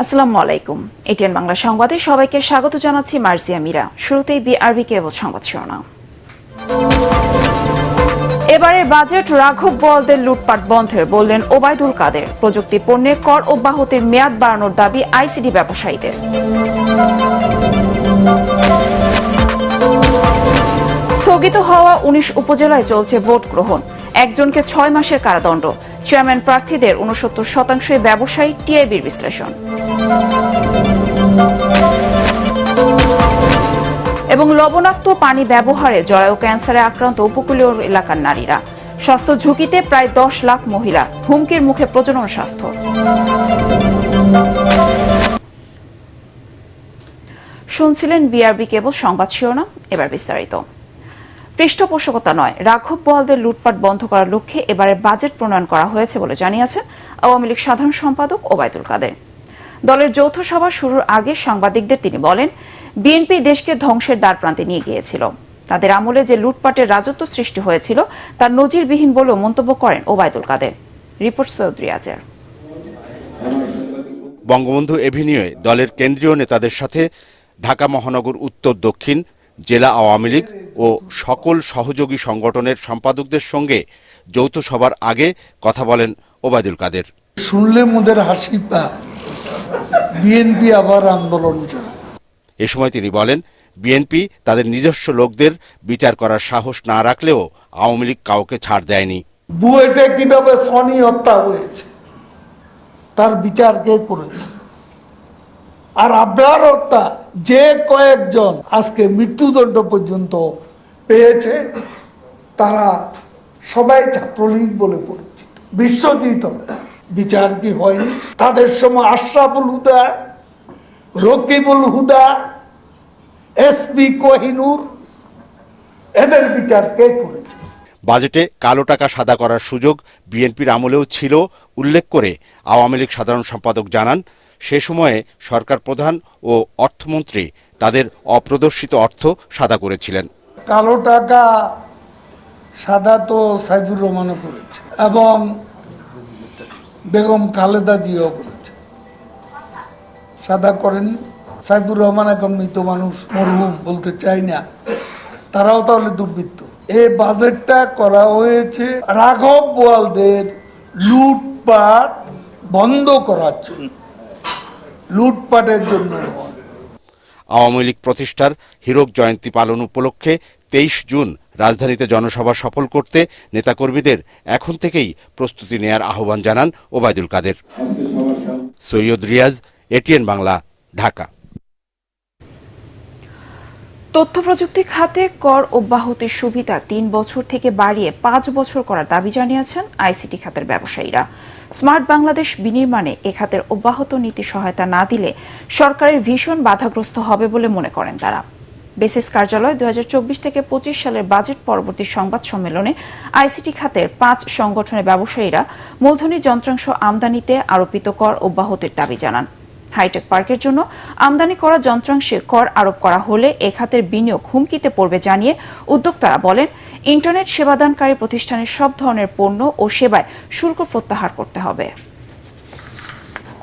আসসালামু আলাইকুম। এটিএন বাংলা সংবাদে সবাইকে স্বাগত জানাচ্ছি মার্জিয়া মীরা। শুরুতেই বিআরবি কেবল সংবাদ শিরোনাম। এবারের বাজেট রাঘব বোয়ালদের লুটপাট বন্ধের বললেন ওবায়দুল কাদের। প্রযুক্তি পণ্যে কর অব্যাহতির মেয়াদ বাড়ানোর দাবি আইসিটি ব্যবসায়ীদের। স্থগিত হওয়া ১৯ উপজেলায় চলছে ভোট গ্রহণ। একজনকে ৬ মাসের কারাদণ্ড। চেয়ারম্যান প্রার্থীদের ৬৯% ব্যবসায়ী, টিআইবির বিশ্লেষণ। এবং লবণাক্ত পানি ব্যবহারে জরায়ু ক্যান্সারে আক্রান্ত উপকূলীয় এলাকার নারীরা। স্বাস্থ্য ঝুঁকিতে প্রায় ১০ লাখ মহিলা। হুমকির মুখে প্রজনন স্বাস্থ্য। শুনছিলেন বিআরবি কেবল সংবাদ শিরোনাম, এবার বিস্তারিত। পৃষ্ঠপোষকতা নয়, রাঘব বোয়ালদের লুটপাট বন্ধ করার লক্ষ্যে এবারের বাজেট প্রণয়ন করা হয়েছে বলে জানিয়েছেন আওয়ামী লীগ সাধারণ সম্পাদক ওবায়দুল কাদের। দলের যৌথ সভা শুরুর আগে সাংবাদিকদের তিনি বলেন, বিএনপি দেশকে ধ্বংসের দ্বারপ্রান্তে নিয়ে গিয়েছিল। তাদের আমলে যে লুটপাটের রাজত্ব সৃষ্টি হয়েছিল তার নজিরবিহীন বলেও মন্তব্য করেন ওবায়দুল কাদের। রিপোর্ট সৈয়দ রিয়াজের। বঙ্গবন্ধু এভিনিউয়ে দলের কেন্দ্রীয় নেতাদের সাথে ঢাকা মহানগর উত্তর দক্ষিণ জেলা আওয়ামী লীগ ও সকল সহযোগী সংগঠনের সম্পাদকদের সঙ্গে যৌথ সভার আগে কথা বলেন ওবায়দুল কাদের। শুনলে মোদের হাসি পা, বিএনপি আবার আন্দোলন চায়। এ সময় তিনি বলেন, বিএনপি তাদের নিজস্ব লোকদের বিচার করার সাহস না রাখলেও আওয়ামী লীগ কাউকে ছাড় দেয়নি। বুয়েটে কিভাবে সনি হত্যা হয়েছে তার বিচার কে করেছে? আর আবরার হত্যা যে কয়েকজন আজকে মৃত্যুদণ্ড পর্যন্ত পেয়েছে তারা সবাই ছাত্রলীগ বলে পরিচিত, বিশ্বজিৎ। বিচার কি হয়নি? তাদের সময় আশরাফুল হুদা, রকিবুল হুদা, এসপি কোহিনুর, এদের বিচার কে করেছে? বাজেটে কালো টাকা সাদা করার সুযোগ বিএনপির আমলেও ছিল উল্লেখ করে আওয়ামী লীগ সাধারণ সম্পাদক জানান, সে সময়ে সরকার প্রধান ও অর্থমন্ত্রী তাদের অপ্রদর্শিত অর্থ সাদা করেছিলেন। কালো টাকা সাদা তো সাইফুর রহমানও করেছে এবং বেগম খালেদা জিও করেছে। সাদা করেন সাইফুর রহমান, এখন মৃত মানুষ, মরহুম বলতে চাই না, তারাও তাহলে দুর্বৃত্ত। এই বাজেটটা করা হয়েছে রাঘব বোয়ালদের লুটপাট বন্ধ করার জন্য, লুটপাটের জন্য নয়। আওয়ামী লীগ প্রতিষ্ঠার হীরক জয়ন্তী পালন উপলক্ষে ২৩ জুন রাজধানীতে জনসভা সফল করতে নেতাকর্মীদের এখন থেকেই প্রস্তুতি নেয়ার আহ্বান জানান ওবায়দুল কাদের। সৈয়দ রিয়াজ, এটিএন বাংলা, ঢাকা। তথ্য প্রযুক্তি খাতে কর অব্যাহতির সুবিধা ৩ বছর থেকে বাড়িয়ে ৫ বছর করার দাবি জানিয়েছেন আইসিটি খাতের ব্যবসায়ীরা। স্মার্ট বাংলাদেশ বিনির্মাণে এ খাতের অব্যাহত নীতি সহায়তা না দিলে সরকারের ভীষণ বাধাগ্রস্ত হবে বলে মনে করেন তারা। বেসিস কার্যালয় ২০২৪ থেকে ২৫ সালের বাজেট পরবর্তী সংবাদ সম্মেলনে আইসিটি খাতের ৫ সংগঠনের ব্যবসায়ীরা মূলধনী যন্ত্রাংশ আমদানিতে আরোপিত কর অব্যাহতির দাবি জানান। হাইটেক পার্কের জন্য আমদানি করা যন্ত্রাংশে কর আরোপ করা হলে এ খাতের বিনিয়োগ হুমকিতে পড়বে জানিয়ে উদ্যোক্তারা বলেন, ইন্টারনেট সেবাদানকারী প্রতিষ্ঠানের সব ধরনের পণ্য ও সেবায় শুল্ক প্রত্যাহার করতে হবে।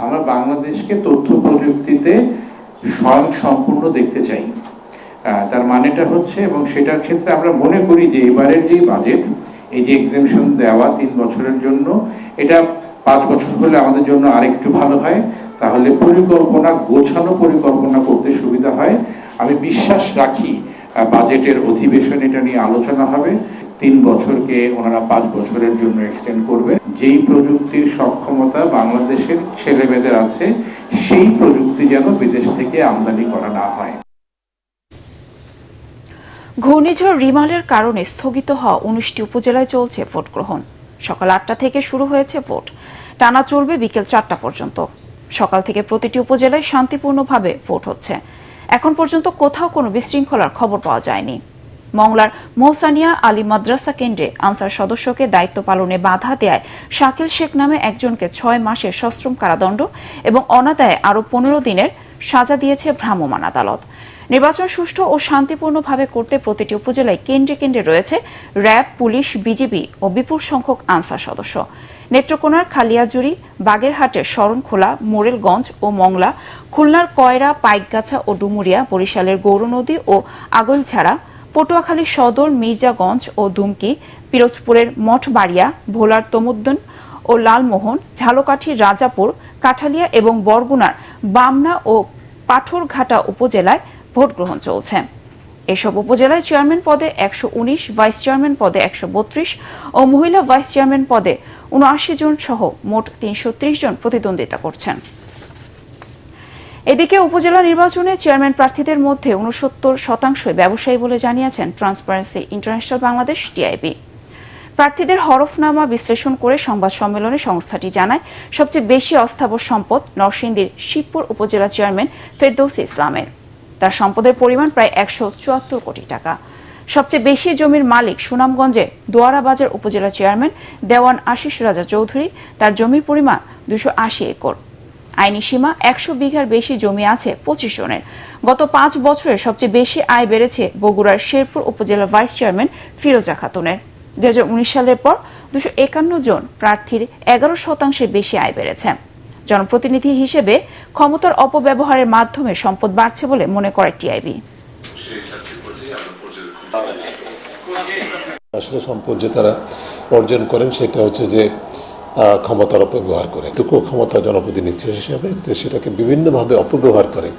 আমরা বাংলাদেশকে তথ্য প্রযুক্তিতে স্বয়ংসম্পূর্ণ দেখতে চাই। তার মানেটা হচ্ছে, এবং সেটার ক্ষেত্রে আমরা মনে করি যে এবারের যে বাজেট, এই যে এক্সেমশন দেওয়া ৩ বছরের জন্য, এটা ৫ বছর হলে আমাদের জন্য আরেকটু ভালো হয়। তাহলে পরিকল্পনা, গোছানো পরিকল্পনা করতে সুবিধা হয়। আমি বিশ্বাস রাখি বাজেটের অধিবেশন এটা নিয়ে আলোচনা হবে। ৩ বছরকে ওনারা ৫ বছরের জন্য এক্সটেন্ড করবেন। যেই প্রযুক্তির সক্ষমতা বাংলাদেশের ছেলেমেয়েদের আছে, সেই প্রযুক্তি যেন বিদেশ থেকে আমদানি করা না হয়। ঘূর্ণিঝড় রিমালের কারণে স্থগিত হওয়া ১৯টি উপজেলায় চলছে ভোট গ্রহণ। সকাল ৮টা থেকে শুরু হয়েছে ভোট, টানা চলবে বিকেল ৪টা পর্যন্ত। সকাল থেকে প্রতিটি উপজেলায় শান্তিপূর্ণভাবে ভোট হচ্ছে। এখন পর্যন্ত কোথাও কোনো বিশৃঙ্খলার খবর পাওয়া যায়নি। মংলার মোহসানিয়া আলী মাদ্রাসা কেন্দ্রে আনসার সদস্যকে দায়িত্ব পালনে বাধা দেয় শাকিল শেখ নামে একজনকে ৬ মাসের সশ্রম কারাদণ্ড এবং অনাদায়ে আরও ১৫ দিনের সাজা দিয়েছে ভ্রাম্যমাণ আদালত। নির্বাচন সুষ্ঠু ও শান্তিপূর্ণভাবে করতে প্রতিটি উপজেলায় কেন্দ্রে কেন্দ্রে রয়েছে র্যাব, পুলিশ, বিজিবি ও বিপুল সংখ্যক আনসার সদস্য। নেত্রকোনার খালিয়াজুড়ি, বাগেরহাটের শরণখোলা, মোরেলগঞ্জ ও মংলা, খুলনার কয়রা, পাইকগাছা ও ডুমুরিয়া, বরিশালের গৌরনদী ও আগৈলছাড়া, পটুয়াখালী সদর, মির্জাগঞ্জ ও দুমকি, পিরোজপুরের মঠবাড়িয়া, ভোলার তমুদ্দন ও লালমোহন, ঝালকাঠির রাজাপুর, কাঠালিয়া এবং বরগুনার বামনা ও পাথরঘাটা উপজেলায় ভোট গ্রহণ চলছে। এসব উপজেলায় চেয়ারম্যান পদে 119, ভাইস চেয়ারম্যান পদে 132 ও মহিলা ভাইস চেয়ারম্যান পদে 79 জন সহ মোট 330 জন প্রতিদ্বন্দ্বিতা করছেন। এদিকে উপজেলা নির্বাচনে চেয়ারম্যান প্রার্থীদের মধ্যে 69% ব্যবসায়ী বলে জানিয়েছেন ট্রান্সপারেন্সি ইন্টারন্যাশনাল বাংলাদেশ টিআইবি। প্রার্থীদের হরফনামা বিশ্লেষণ করে সংবাদ সম্মেলনে সংস্থাটি জানায়, সবচেয়ে বেশি অস্থাবর সম্পদ নরসিংদীর শিবপুর উপজেলা চেয়ারম্যান ফেরদৌসী ইসলামের। তার সম্পদের পরিমাণ প্রায় 174 কোটি টাকা। সবচেয়ে বেশি জমির মালিক সুনামগঞ্জে দোয়ারাবাজার উপজেলা চেয়ারম্যান দেওয়ান আশিস রাজা চৌধুরী। তার জমির পরিমাণ 280 একর। আইনি সীমা 100 বিঘার বেশি জমি আছে 25 জনের। গত 5 বছরে সবচেয়ে বেশি আয় বেড়েছে বগুড়ার শেরপুর উপজেলা ভাইস চেয়ারম্যান ফিরোজা খাতুনের। 2019 সালের পর 251 জন প্রার্থীর 11% বেশি আয় বেড়েছে। জনপ্রতিনিধি হিসেবে ক্ষমতার অপব্যবহারের মাধ্যমে সম্পদ বাড়ছে বলে মনে করে টিআইবি। আসলে সম্পদ যে তারা অর্জন করেন সেটা হচ্ছে যে ক্ষমতার অপব্যবহার করে। ক্ষমতা জনপ্রতিনিধি হিসেবে সেটাকে বিভিন্নভাবে অপব্যবহার করে,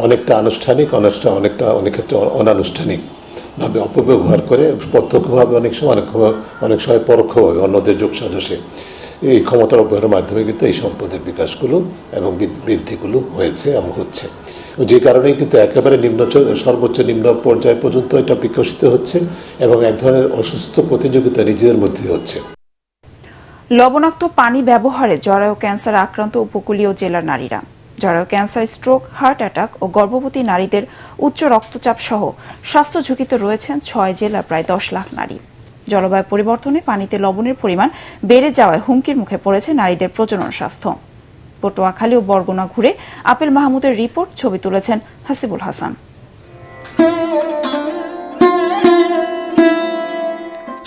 অনেকটা আনুষ্ঠানিক, অনেকটা অনেক ক্ষেত্রে অনানুষ্ঠানিক ভাবে অপব্যবহার করে, প্রত্যক্ষভাবে অনেক সময় পরোক্ষভাবে অন্যদের যোগসাজশে এই ক্ষমতার অপব্যবহারের মাধ্যমে কিন্তু এই সম্পদের বিকাশগুলো এবং বৃদ্ধিগুলো হয়েছে এবং হচ্ছে, যে কারণেই কিন্তু একেবারে সর্বোচ্চ নিম্ন পর্যায় পর্যন্ত এটা বিকশিত হচ্ছে এবং এক ধরনের অসুস্থ প্রতিযোগিতা নিজেদের মধ্যে হচ্ছে। লবণাক্ত পানি ব্যবহারে জরায়ু ক্যান্সার আক্রান্ত উপকূলীয় জেলার নারীরা। জরায়ু ক্যান্সার, স্ট্রোক, হার্ট অ্যাটাক ও গর্ভবতী নারীদের উচ্চ রক্তচাপ সহ স্বাস্থ্য ঝুঁকিতে রয়েছেন 6 জেলার প্রায় 10 লাখ নারী। জলবায়ু পরিবর্তনে পানিতে লবণের পরিমাণ বেড়ে যাওয়ায় হুমকির মুখে পড়েছে নারীদের প্রজনন স্বাস্থ্য। পটুয়াখালী ও বরগুনা ঘুরে আপেল মাহমুদের রিপোর্ট, ছবি তুলেছেন হাসিবুল হাসান।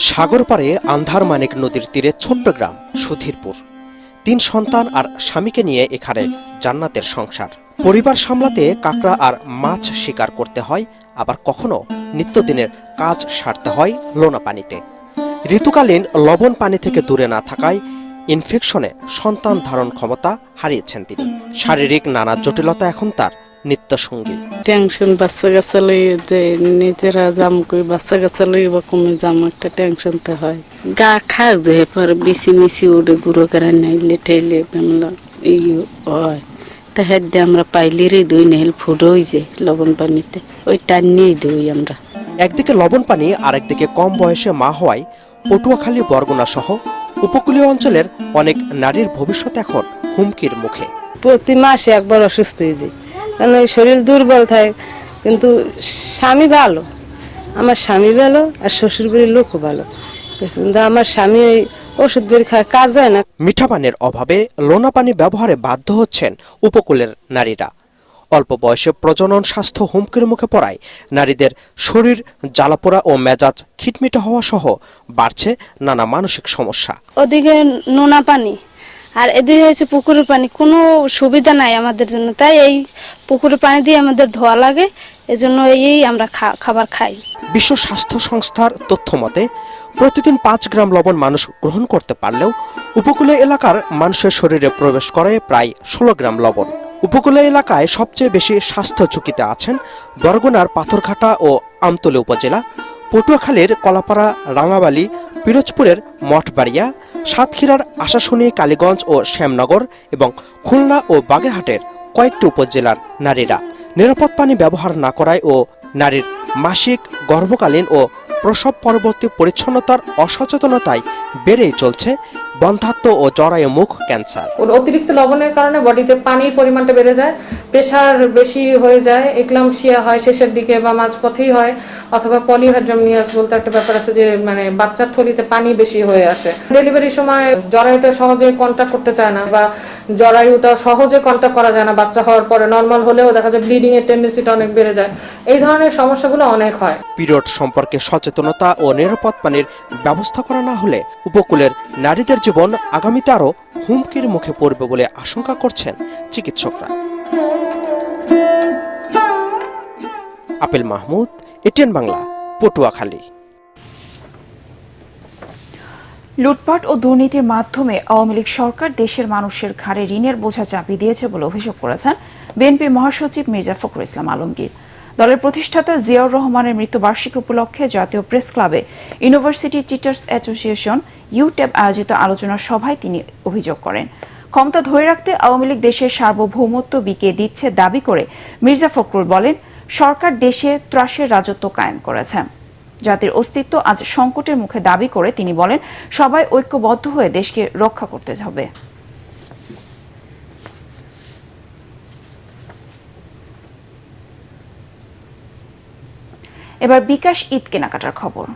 সাগর পাড়ে আন্ধারমানিক নদীর তীরে ছোট্ট গ্রাম সুধীরপুর। 3 সন্তান আর স্বামীকে নিয়ে এখানে জান্নাতের সংসার। পরিবার সামলাতে কাঁকড়া আর মাছ শিকার করতে হয়, আবার কখনো নিত্যদিনের কাজ সারতে হয় লোনা পানিতে। ঋতুকালীন লবণ পানি থেকে দূরে না থাকায় ইনফেকশনে সন্তান ধারণ ক্ষমতা হারিয়েছেন তিনি। শারীরিক নানা জটিলতা এখন তার নিত্য সঙ্গী। টেনশন, বাচ্চা কাচ্চা লই যে নিজেরা জাম কই বাচ্চা কাচ্চা লই বা কমে জাম একটা টেনশন তো হয়। গা খায় যে পরে বেশি মিশি ওরে গুঁড়ো করে নাইলে ঠেলে বেমলা এই হয়। তা হেড দিয়ে আমরা পাইলে রে দই নেল ফুড হয়ে যায় লবণ পানিতে, ওই টান নিয়েই দই আমরা। একদিকে লবণ পানি আর একদিকে কম বয়সে মা হওয়ায় পটুয়াখালী, বরগুনা সহ উপকূলীয় অঞ্চলের অনেক নারীর ভবিষ্যৎ এখন হুমকির মুখে। প্রতি মাসে একবার অসুস্থ হয়ে যায়, কারণ শরীর দুর্বল থাকে। কিন্তু স্বামী ভালো, আমার স্বামী ভালো আর শ্বশুর বাড়ির লোকও ভালো, কিন্তু আমার স্বামী ওই ওষুধ বের খায়, কাজ হয় না। মিঠা পানির অভাবে লোনা পানি ব্যবহারে বাধ্য হচ্ছেন উপকূলের নারীরা। অল্প বয়সে প্রজনন স্বাস্থ্য হুমকির মুখে পড়ায় নারীদের শরীর জ্বালাপোড়া ও মেজাজ খিটমিটে হওয়া সহ বাড়ছে নানা মানসিক সমস্যা। ওদিকে নোনা পানি আর এদিকে হয়েছে পুকুরের পানি, কোনো সুবিধা নাই আমাদের জন্য, তাই এই পুকুরের পানি দিয়ে আমাদের ধোয়া লাগে, এজন্য এই আমরা খাবার খাই। বিশ্ব স্বাস্থ্য সংস্থার তথ্য মতে প্রতিদিন 5 গ্রাম লবণ মানুষ গ্রহণ করতে পারলেও উপকূলীয় এলাকার মানুষের শরীরে প্রবেশ করে প্রায় 16 গ্রাম লবণ। উপকূলীয় এলাকায় সবচেয়ে বেশি স্বাস্থ্য ঝুঁকিতে আছেন বরগুনার পাথরঘাটা ও আমতলী উপজেলা, পটুয়াখালীর কলাপাড়া, রাঙাবালি, পিরোজপুরের মঠবাড়িয়া, সাতক্ষীরার আশাশুনি, কালীগঞ্জ ও শ্যামনগর এবং খুলনা ও বাগেরহাটের কয়েকটি উপজেলার নারীরা। নিরাপদ পানি ব্যবহার না করায় ও নারীর মাসিক, গর্ভকালীন ও প্রসব পরবর্তী পরিচ্ছন্নতার অসচেতনতায় বেড়েই চলছে বন্ধ্যাত্ব ও জরায়ু মুখ ক্যান্সার। অতিরিক্ত লবণের কারণে বডিতে পানির পরিমাণটা বেড়ে যায়, প্রেশার বেশি হয়ে যায়, এক্লামশিয়া হয় শেষের দিকে বা মাঝপথেই হয়, অথবা পলিহাইড্রামনিয়াস বলতে একটা ব্যাপার আছে যে মানে বাচ্চার থলিতে পানি বেশি হয়ে আসে। ডেলিভারির সময় জরায়ুটা সহজে কন্ট্যাক্ট করতে চায় না বা জরায়ুটা সহজে কন্ট্যাক্ট করা যায় না। বাচ্চা হওয়ার পরে নর্মাল হলেও দেখা যায় ব্লিডিং এর টেন্ডেন্সিটা অনেক বেড়ে যায়। এই ধরনের সমস্যাগুলো অনেক হয়। পিরিয়ড সম্পর্কে সচেতনতা ও নিরাপদ পানির ব্যবস্থা করা না হলে উপকূলের নারীদের জীবন আগামীতে আরও হুমকির মুখে পড়বে বলে আশঙ্কা করছেন চিকিৎসকরা। Apple Mahmud, ATN Bangla, Patuakhali. লুটপাট ও দুর্নীতির মাধ্যমে আওয়ামী লীগ সরকার দেশের মানুষের ঘাড়ে ঋণের বোঝা চাপিয়ে দিয়েছে বলে অভিযোগ করেছেন বিএনপির মহাসচিব মির্জা ফখরুল ইসলাম আলমগীর। দলের প্রতিষ্ঠাতা জিয়াউর রহমানের মৃত্যুবার্ষিকী উপলক্ষে জাতীয় প্রেস ক্লাবে ইউনিভার্সিটি টিচার্স অ্যাসোসিয়েশন ইউটেব আয়োজিত আলোচনা সভায় তিনি অভিযোগ করেন। ক্ষমতা ধরে রাখতে আওয়ামী লীগ দেশের সার্বভৌমত্ব বিকিয়ে দিচ্ছে দাবি করে মির্জা ফখরুল বলেন, সরকার দেশে ত্রাসের রাজত্ব কায়েম করেছে। জাতির অস্তিত্ব আজ সংকটের মুখে দাবি করে তিনি বলেন, সবাই ঐক্যবদ্ধ হয়ে দেশকে রক্ষা করতে হবে। এবার বিকাশ ঈদ কেনাকাটার খবর।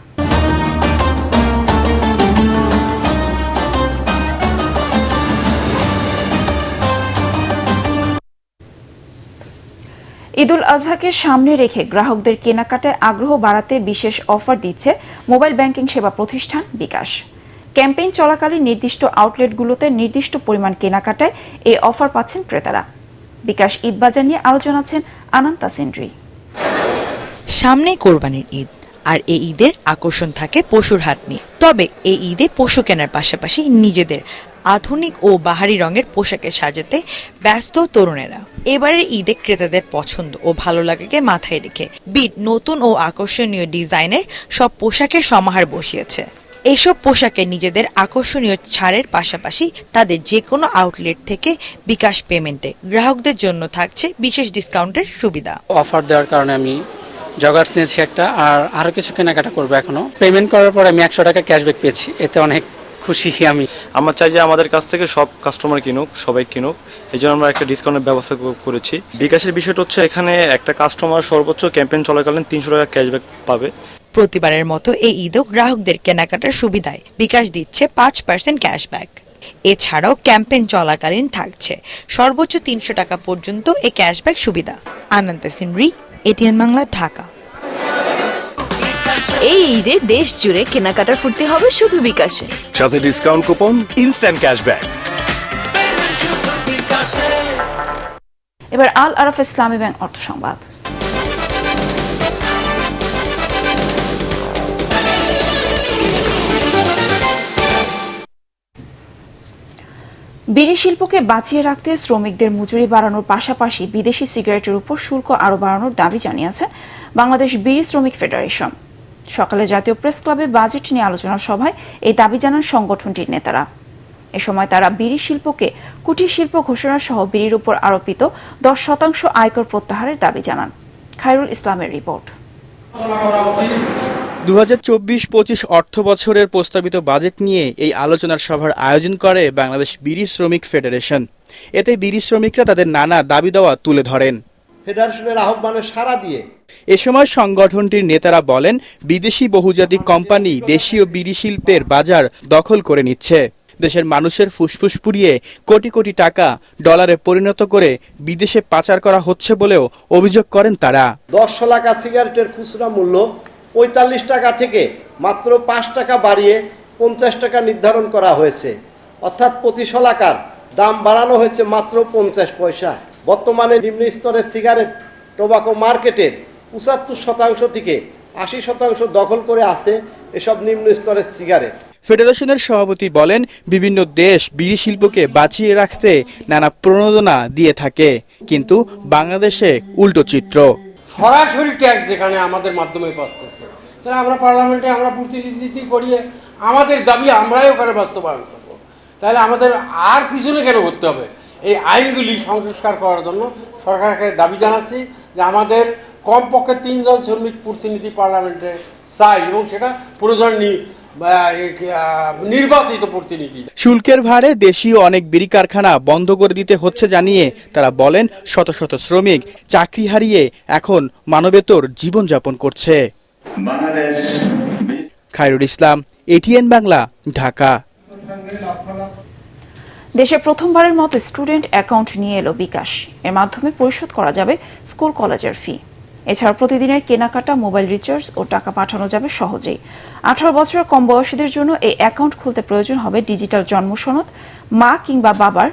ঈদুল আজহাকে সামনে রেখে গ্রাহকদের কেনাকাটায় আগ্রহ বাড়াতে বিশেষ অফার দিচ্ছে মোবাইল ব্যাংকিং সেবা প্রতিষ্ঠান বিকাশ। ক্যাম্পেইন চলাকালীন নির্দিষ্ট আউটলেটগুলোতে নির্দিষ্ট পরিমাণ কেনাকাটায় এই অফার পাচ্ছেন ক্রেতারা। বিকাশ ঈদ বাজার নিয়ে আলোচনা আছেন আনন্তা সিন্ড্রি। সামনেই কোরবানির ঈদ, আর এই ঈদের আকর্ষণ থাকে পশুর হাট নিয়ে। তবে এই ঈদে পশু কেনার পাশাপাশি নিজেদের আধুনিক ও বাহারি রঙের পোশাকে সাজাতে ব্যস্ত তরুণেরা। এবারের ঈদে ক্রেতাদের পছন্দ ও ভালো লাগাকে মাথায় রেখে বিট নতুন ও আকর্ষণীয় ডিজাইনের সব পোশাকের সমাহার বসিয়েছে। এসব পোশাকে নিজেদের আকর্ষণীয় ছাড়ের পাশাপাশি তাদের যে কোনো আউটলেট থেকে বিকাশ পেমেন্টে গ্রাহকদের জন্য থাকছে বিশেষ ডিসকাউন্টের সুবিধা। অফার দেওয়ার কারণে আমি জগার্স নিয়েছি একটা, আর আরো কিছু কেনাকাটা করবো। এখনো পেমেন্ট করার পর আমি 100 টাকা ক্যাশব্যাক পেয়েছি, এতে অনেক খুশি আমি। আমরা চাই যে আমাদের কাছ থেকে সব কাস্টমার কিনুক, সবাই কিনুক, এই জন্য আমরা একটা ডিসকাউন্টের ব্যবস্থা করেছি। বিকাশের বিষয়টা হচ্ছে এখানে একটা কাস্টমার সর্বোচ্চ ক্যাম্পেইন চলাকালীন 300 টাকা ক্যাশব্যাক পাবে। প্রতিবারের মতো এই ঈদও গ্রাহকদের কেনাকাটার সুবিধায় বিকাশ দিচ্ছে 5% ক্যাশব্যাক। এছাড়াও ক্যাম্পেইন চলাকালীন থাকছে সর্বোচ্চ 300 টাকা পর্যন্ত এই ক্যাশব্যাক সুবিধা। আনন্দ সিনরি, এটিএন বাংলা, ঢাকা। এই ঈদে দেশ জুড়ে কেনাকাটার ফুর্তি হবে শুধু বিকাশে, সাথে ডিসকাউন্ট কুপন, ইনস্ট্যান্ট ক্যাশব্যাক। এবার আল আরাফ ইসলামী ব্যাংক অর্থ সংবাদ। বিড়ি শিল্পকে বাঁচিয়ে রাখতে শ্রমিকদের মজুরি বাড়ানোর পাশাপাশি বিদেশি সিগারেটের উপর শুল্ক আরও বাড়ানোর দাবি জানিয়েছে বাংলাদেশ বিড়ি শ্রমিক ফেডারেশন। সকালে জাতীয় প্রেস ক্লাবে বাজেট নিয়ে আলোচনা সভায় এই দাবি জানান সংগঠনটির নেতারা। এ সময় তারা বিড়ি শিল্পকে কুটির শিল্প ঘোষণা সহ বিড়ির উপর আরোপিত 10% আয়কর প্রত্যাহারের দাবি জানান। খায়রুল ইসলামের রিপোর্ট। 2024-25 অর্থ বছরের প্রস্তাবিত বাজেট নিয়ে এই আলোচনার সভার আয়োজন করে বাংলাদেশ বিড়ি শ্রমিক ফেডারেশন। এতে বিড়ি শ্রমিকরা তাদের নানা দাবি দেওয়া তুলে ধরেন। ফেডারেশনের আহ্বানে সাড়া দিয়ে এ সময় সংগঠনটির নেতারা বলেন, বিদেশি বহুজাতিক কোম্পানি দেশীয় বিড়ি শিল্পের বাজার দখল করে নিচ্ছে। দেশের মানুষের ফুসফুস পুড়িয়ে কোটি কোটি টাকা ডলারে পরিণত করে বিদেশে পাচার করা হচ্ছে বলেও অভিযোগ করেন তারা। 10 শলাকা সিগারেটের খুচরা মূল্য 45 টাকা থেকে মাত্র 5 টাকা বাড়িয়ে 50 টাকা নির্ধারণ করা হয়েছে, অর্থাৎ প্রতি শলাকার দাম বাড়ানো হয়েছে মাত্র 50 পয়সা। বর্তমানে নিম্ন স্তরের সিগারেট টোবাকো মার্কেটের 75% থেকে 80% দখল করে আছে এসব নিম্ন স্তরের সিগারেট। ফেডারেশনের সভাপতি বলেন, বিভিন্ন দেশ বিড়ি শিল্পকে বাঁচিয়ে রাখতে নানা প্রণোদনা দিয়ে থাকে, কিন্তু বাংলাদেশে উল্টো চিত্র। সরাসরি ট্যাক্স যেখানে আমাদের মাধ্যমে বাঁচতেছে, তাহলে আমরা পার্লামেন্টে আমরা প্রতিনিধিত্ব করিয়ে আমাদের দাবি আমরাই ওখানে বাস্তবায়ন করব। তাহলে আমাদের আর পিছনে কেন করতে হবে? এই আইনগুলি সংস্কার করার জন্য সরকারকে দাবি জানাচ্ছি যে আমাদের কমপক্ষে 3 জন শ্রমিক প্রতিনিধি পার্লামেন্টে চাই, এবং সেটা প্রয়োজন নির্বাচিত প্রতিনিধি। শুল্কের ভারে দেশীয় অনেক বিড়ি কারখানা বন্ধ করে দিতে হচ্ছে জানিয়ে তারা বলেন শত শত শ্রমিক চাকরি হারিয়ে এখন মানবেতর জীবনযাপন করছে। খায়রুল ইসলাম, এটিএন বাংলা, ঢাকা। দেশে প্রথমবারের মতো স্টুডেন্ট অ্যাকাউন্ট নিয়ে এলো বিকাশ। এর মাধ্যমে পরিশোধ করা যাবে স্কুল কলেজের ফি। এছাড়া প্রতিদিনের কেনাকাটা, মোবাইল রিচার্জ ও টাকা পাঠানো যাবে সহজেই। 18 বছরের কম বয়সীদের জন্য এই অ্যাকাউন্ট খুলতে প্রয়োজন হবে ডিজিটাল জন্ম সনদ, মা কিংবা বাবার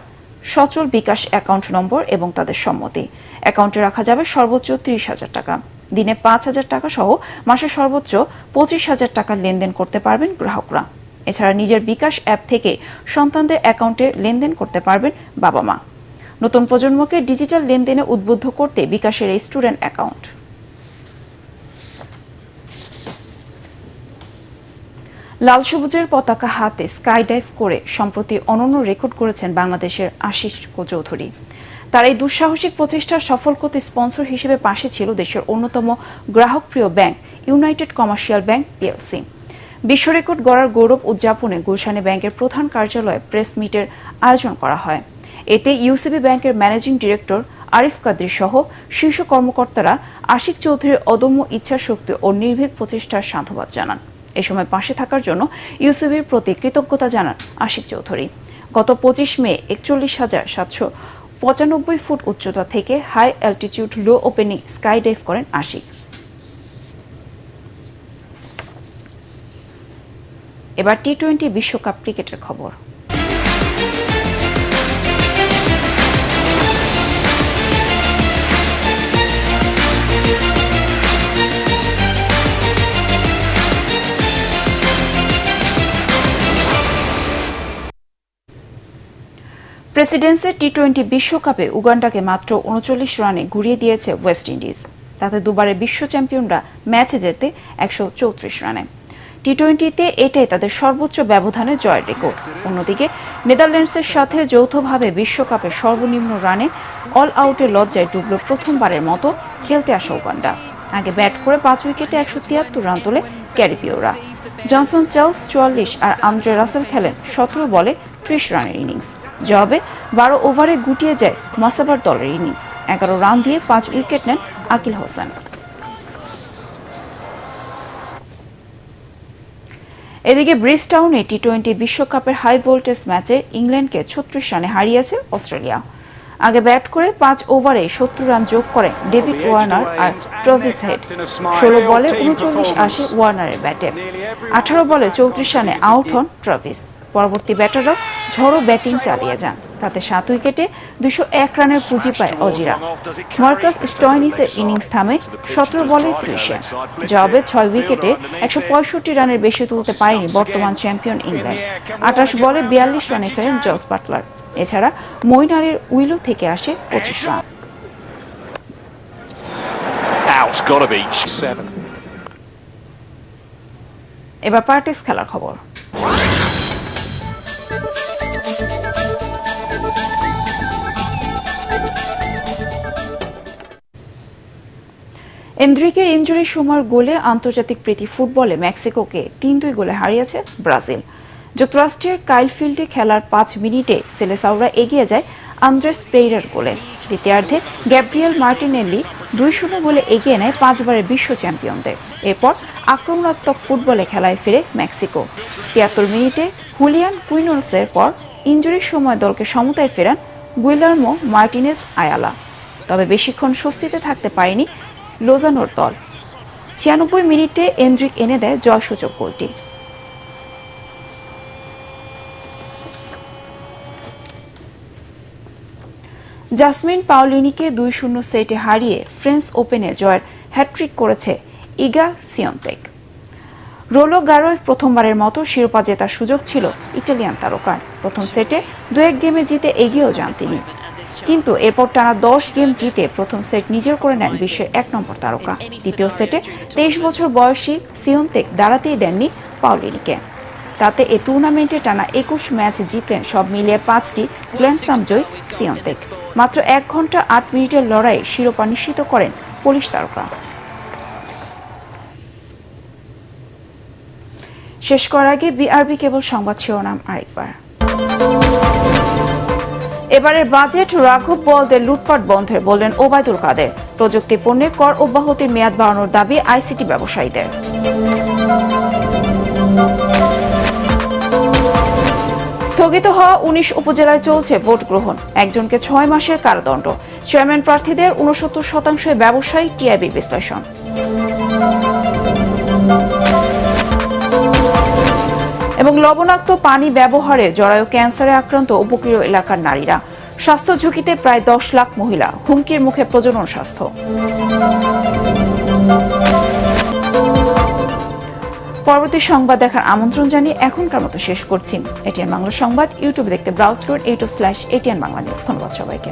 সচল বিকাশ অ্যাকাউন্ট নম্বর এবং তাদের সম্মতি। অ্যাকাউন্টে রাখা যাবে সর্বোচ্চ 30,000 টাকা। দিনে 5,000 টাকা সহ মাসে সর্বোচ্চ 25,000 টাকা লেনদেন করতে পারবেন গ্রাহকরা। এছাড়া নিজের বিকাশ অ্যাপ থেকে সন্তানদের অ্যাকাউন্টে লেনদেন করতে পারবেন বাবা মা। নতুন প্রজন্মকে ডিজিটাল লেনদেনে উদ্বুদ্ধ করতে বিকাশের এই স্টুডেন্ট অ্যাকাউন্ট। লাল সবুজের পতাকা হাতে স্কাইডাইভ করে সম্প্রতি অনন্য রেকর্ড করেছেন বাংলাদেশের আশিস চৌধুরী। তার এই দুঃসাহসিক প্রচেষ্টা সফল করতে স্পন্সর হিসেবে পাশে ছিল দেশের অন্যতম গ্রাহকপ্রিয় bank United Commercial Bank PLC. বিশ্ব রেকর্ড গড়ার গৌরব উদযাপনে গুলশানে ব্যাংকের প্রধান কার্যালয়ে প্রেস মিটের আয়োজন করা হয়। এতে ইউসিবি ব্যাংকের ম্যানেজিং ডিরেক্টর আরিফ কাদরি সহ শীর্ষ কর্মকর্তারা আশিক চৌধুরীর অদম্য ইচ্ছাশক্তি ও নির্ভীক প্রচেষ্টার সাধুবাদ জানান। এ সময় পাশে থাকার জন্য ইউসিবির প্রতি কৃতজ্ঞতা জানান আশিক চৌধুরী। গত 25 মে 41,795 ফুট উচ্চতা থেকে হাই অ্যালটিটিউড লো ওপেনিং স্কাইডাইভ করেন আশিক। এবার টি-20 বিশ্বকাপ ক্রিকেটের খবর। প্রেসিডেন্সির টি-20 বিশ্বকাপে উগান্ডাকে মাত্র 39 রানে ঘুরিয়ে দিয়েছে ওয়েস্ট ইন্ডিজ। তাতে দুবারের বিশ্ব চ্যাম্পিয়নরা ম্যাচে জেতে 134 রানে। টি-20তে এটাই তাদের সর্বোচ্চ ব্যবধানে জয়ের রেকর্ড। অন্যদিকে নেদারল্যান্ডসের সাথে যৌথভাবে বিশ্বকাপে সর্বনিম্ন রানে অল আউটের লজ্জায় ডুবল প্রথমবারের মতো খেলতে আসা উগান্ডা। আগে ব্যাট করে 5 উইকেটে 173 রান তোলে ক্যারিবীয়রা। জনসন চার্লস 44 আর আন্দ্রে রাসেল খেলেন 17 বলে 30 রানের ইনিংস। জবাবে 12 ওভারে গুটিয়ে যায় মাসাবার দলের ইনিংস। 11 রান দিয়ে 5 উইকেট নেন আকিল হোসেন। এদিকে ব্রিজটাউনে টি-20 বিশ্বকাপের হাই ভোল্টেজ ম্যাচে ইংল্যান্ডকে 36 রানে হারিয়েছে অস্ট্রেলিয়া। আগে ব্যাট করে 5 ওভারে 70 রান যোগ করেন ডেভিড ওয়ার্নার আর ট্রেভিস হেড। 16 বলে 39 আসে ওয়ার্নারের ব্যাটে। 18 বলে 34 রানে আউট হন ট্রেভিস। পরবর্তী ব্যাটাররা ঝড়ো ব্যাটিং চালিয়ে যান। তাতে 7 উইকেটে 201 রানের পুঁজি পায় অজিরা। মার্কাস স্টয়নিসের ইনিংস থামে 17 বলে 30-এ। জবাবে 6 উইকেটে 165 রানের বেশি তুলতে পারেনি বর্তমান চ্যাম্পিয়ন ইংল্যান্ড। 28 বলে 42 রানে ফেরেন জস বাটলার। এছাড়া মঈন আলীর উইলো থেকে আসে 25 রান। এবার পার্টিস খেলার খবর। এন্দ্রিকের ইনজুরির সময়ের গোলে আন্তর্জাতিক প্রীতি ফুটবলে মেক্সিকোকে 3-2 গোলে হারিয়েছে ব্রাজিল। যুক্তরাষ্ট্রের কাইল ফিল্ডে খেলার 5 মিনিটে সেলেসাওরা এগিয়ে যায় আন্দ্রেস পেইরার গোলে। দ্বিতীয়ার্ধে গ্যাব্রিয়েল মার্টিনেল্লি 2-0 গোলে এগিয়ে নেয় 5 বারের বিশ্ব চ্যাম্পিয়নদের। এরপর আক্রমণাত্মক ফুটবলে খেলায় ফিরে মেক্সিকো। 73 মিনিটে হুলিয়ান কুইনোসের পর ইনজুরির সময় দলকে সমতায় ফেরান গুইলার্মো মার্টিনেজ আয়ালা। তবে বেশিক্ষণ স্বস্তিতে থাকতে পারেনি লোজানোর দল। 96 মিনিটে এন্ড্রিক এনে দেয় জয়সূচক গোলটি। জাসমিন পাওলিনিকে 2-0 সেটে হারিয়ে ফ্রেঞ্চ ওপেনে জয়ের হ্যাট্রিক করেছে ইগা সিওন্তেক। রোলো গারোয় প্রথমবারের মতো শিরোপা জেতার সুযোগ ছিল ইটালিয়ান তারকার। প্রথম সেটে 2-1 গেমে জিতে এগিয়েও যান তিনি, কিন্তু এরপর টানা 10 গেম জিতে প্রথম সেট নিজের করে নেন বিশ্বের 1 নম্বর তারকা। দ্বিতীয় সেটে 23 বছর বয়সী সিওন্তেক দাঁড়াতেই দেননি পাওলিনিকে। তাতে এই টুর্নামেন্টে টানা 21 ম্যাচ জিতলেন সব মিলিয়ে 5টি গ্র্যান্ড জয়ী সিওন্তেক। মাত্র 1 ঘন্টা 8 মিনিটের লড়াইয়ে শিরোপা নিশ্চিত করেন পোলিশ তারকা। শেষ করার আগে বিআরবি কেবল সংবাদ শিরোনাম আরেকবার। এবারের বাজেট রাঘব বোয়ালদের লুটপাট বন্ধে বললেন ওবায়দুল কাদের। প্রযুক্তি পণ্যে কর অব্যাহতির মেয়াদ বাড়ানোর দাবি আইসিটি ব্যবসায়ীদের। স্থগিত হওয়া ১৯ উপজেলায় চলছে ভোট গ্রহণ, একজনকে ৬ মাসের কারাদণ্ড। চেয়ারম্যান প্রার্থীদের ৬৯% ব্যবসায়ী, টিআইবি বিশ্লেষণ। এবং লবণাক্ত পানি ব্যবহারে জরায়ু ক্যান্সারে আক্রান্ত উপকূলীয় এলাকার নারীরা। স্বাস্থ্য ঝুঁকিতে প্রায় ১০ লাখ মহিলা, হুমকির মুখে প্রজনন স্বাস্থ্য। পরবর্তী সংবাদ দেখার আমন্ত্রণ জানিয়ে এখনকার মতো শেষ করছি। এটিএন বাংলা সংবাদ ইউটিউবে দেখতে ব্রাউজ করুন youtube/ATN Bangla News। ধন্যবাদ সবাইকে।